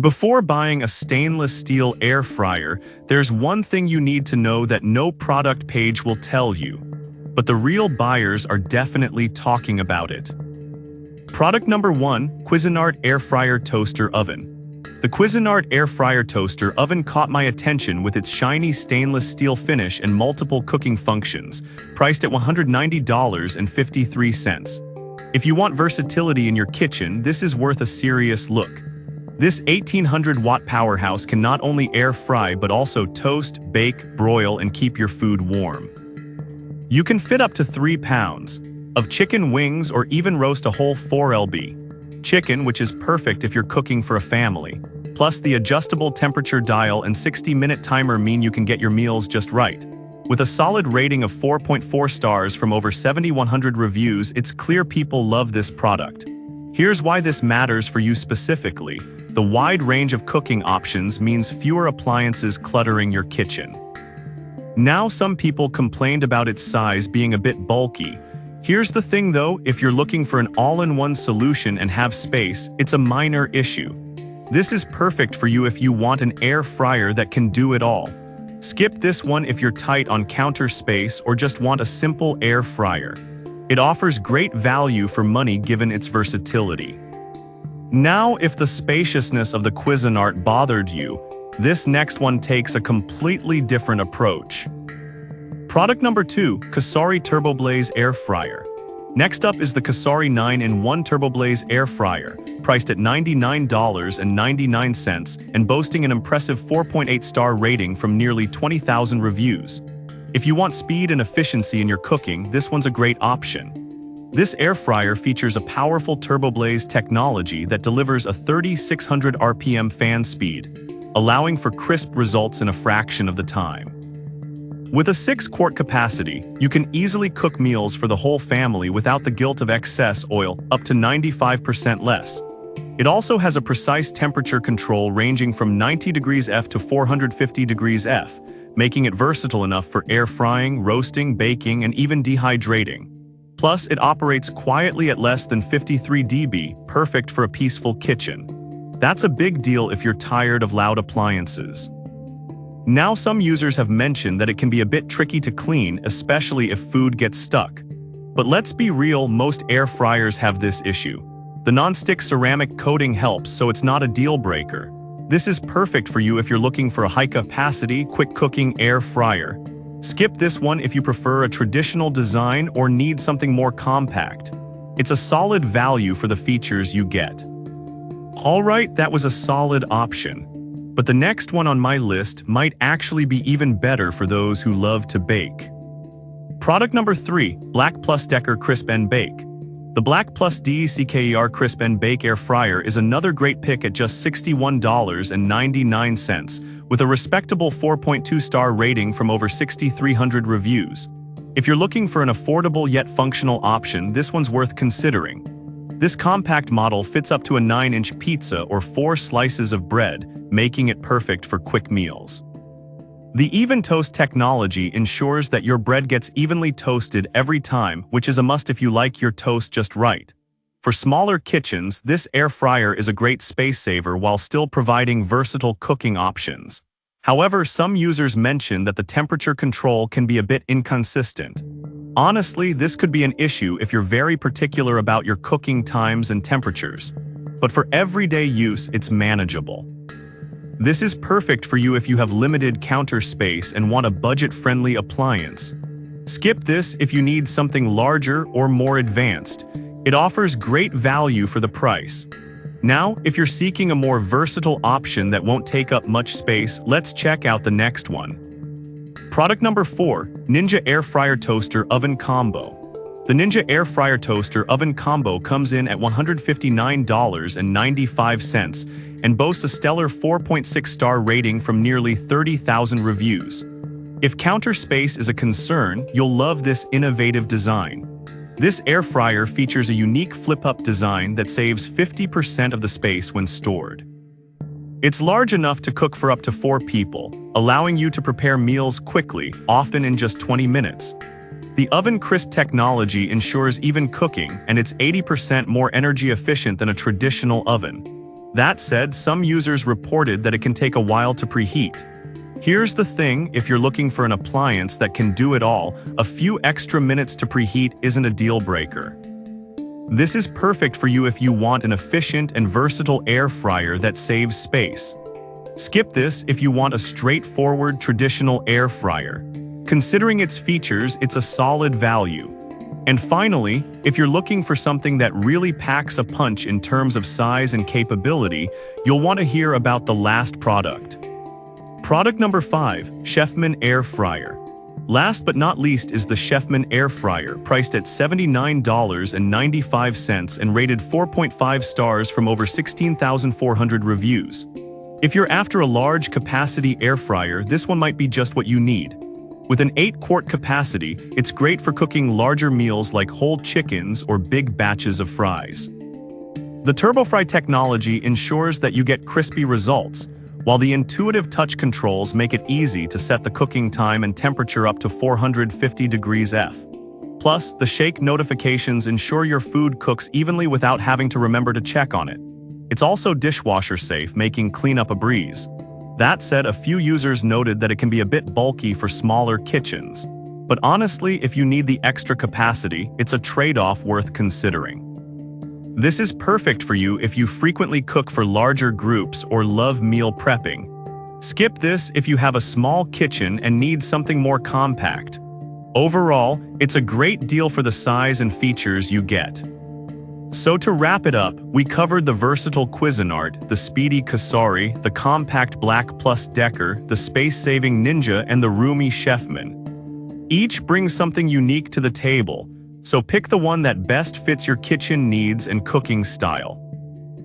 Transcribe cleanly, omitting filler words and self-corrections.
Before buying a stainless steel air fryer, there's one thing you need to know that no product page will tell you. But the real buyers are definitely talking about it. Product number 1, Cuisinart Air Fryer Toaster Oven. The Cuisinart Air Fryer Toaster Oven caught my attention with its shiny stainless steel finish and multiple cooking functions, priced at $190.53. If you want versatility in your kitchen, this is worth a serious look. This 1800-watt powerhouse can not only air fry but also toast, bake, broil, and keep your food warm. You can fit up to 3 pounds of chicken wings or even roast a whole 4 lb. Chicken, which is perfect if you're cooking for a family. Plus, the adjustable temperature dial and 60-minute timer mean you can get your meals just right. With a solid rating of 4.4 stars from over 7,100 reviews, it's clear people love this product. Here's why this matters for you specifically. The wide range of cooking options means fewer appliances cluttering your kitchen. Now, some people complained about its size being a bit bulky. Here's the thing though, if you're looking for an all-in-one solution and have space, it's a minor issue. This is perfect for you if you want an air fryer that can do it all. Skip this one if you're tight on counter space or just want a simple air fryer. It offers great value for money given its versatility. Now, if the spaciousness of the Cuisinart bothered you, this next one takes a completely different approach. Product number 2, Cosari TurboBlaze Air Fryer. Next up is the Cosari 9-in-1 TurboBlaze Air Fryer, priced at $99.99 and boasting an impressive 4.8-star rating from nearly 20,000 reviews. If you want speed and efficiency in your cooking, this one's a great option. This air fryer features a powerful TurboBlaze technology that delivers a 3,600 RPM fan speed, allowing for crisp results in a fraction of the time. With a 6-quart capacity, you can easily cook meals for the whole family without the guilt of excess oil, up to 95% less. It also has a precise temperature control ranging from 90 degrees F to 450 degrees F, making it versatile enough for air frying, roasting, baking, and even dehydrating. Plus, it operates quietly at less than 53 dB, perfect for a peaceful kitchen. That's a big deal if you're tired of loud appliances. Now, some users have mentioned that it can be a bit tricky to clean, especially if food gets stuck. But let's be real, most air fryers have this issue. The non-stick ceramic coating helps, so it's not a deal breaker. This is perfect for you if you're looking for a high-capacity, quick-cooking air fryer. Skip this one if you prefer a traditional design or need something more compact. It's a solid value for the features you get. Alright, that was a solid option. But the next one on my list might actually be even better for those who love to bake. Product number 3, Black Plus Decker Crisp and Bake. The Black Plus DECKER Crisp and Bake Air Fryer is another great pick at just $61.99, with a respectable 4.2-star rating from over 6,300 reviews. If you're looking for an affordable yet functional option, this one's worth considering. This compact model fits up to a 9-inch pizza or 4 slices of bread, making it perfect for quick meals. The Even Toast technology ensures that your bread gets evenly toasted every time, which is a must if you like your toast just right. For smaller kitchens, this air fryer is a great space saver while still providing versatile cooking options. However, some users mention that the temperature control can be a bit inconsistent. Honestly, this could be an issue if you're very particular about your cooking times and temperatures. But for everyday use, it's manageable. This is perfect for you if you have limited counter space and want a budget-friendly appliance. Skip this if you need something larger or more advanced. It offers great value for the price. Now, if you're seeking a more versatile option that won't take up much space, let's check out the next one. Product number 4, Ninja Air Fryer Toaster Oven Combo. The Ninja Air Fryer Toaster Oven Combo comes in at $159.95 and boasts a stellar 4.6-star rating from nearly 30,000 reviews. If counter space is a concern, you'll love this innovative design. This air fryer features a unique flip-up design that saves 50% of the space when stored. It's large enough to cook for up to 4 people, allowing you to prepare meals quickly, often in just 20 minutes. The Oven Crisp technology ensures even cooking, and it's 80% more energy efficient than a traditional oven. That said, some users reported that it can take a while to preheat. Here's the thing, if you're looking for an appliance that can do it all, a few extra minutes to preheat isn't a deal breaker. This is perfect for you if you want an efficient and versatile air fryer that saves space. Skip this if you want a straightforward traditional air fryer. Considering its features, it's a solid value. And finally, if you're looking for something that really packs a punch in terms of size and capability, you'll want to hear about the last product. Product number 5, Chefman Air Fryer. Last but not least is the Chefman Air Fryer, priced at $79.95 and rated 4.5 stars from over 16,400 reviews. If you're after a large capacity air fryer, this one might be just what you need. With an 8-quart capacity, it's great for cooking larger meals like whole chickens or big batches of fries. The TurboFry technology ensures that you get crispy results, while the intuitive touch controls make it easy to set the cooking time and temperature up to 450 degrees F. Plus, the shake notifications ensure your food cooks evenly without having to remember to check on it. It's also dishwasher safe, making cleanup a breeze. That said, a few users noted that it can be a bit bulky for smaller kitchens. But honestly, if you need the extra capacity, it's a trade-off worth considering. This is perfect for you if you frequently cook for larger groups or love meal prepping. Skip this if you have a small kitchen and need something more compact. Overall, it's a great deal for the size and features you get. So to wrap it up, we covered the versatile Cuisinart, the speedy Kasari, the compact Black Plus Decker, the space-saving Ninja, and the roomy Chefman. Each brings something unique to the table, so pick the one that best fits your kitchen needs and cooking style.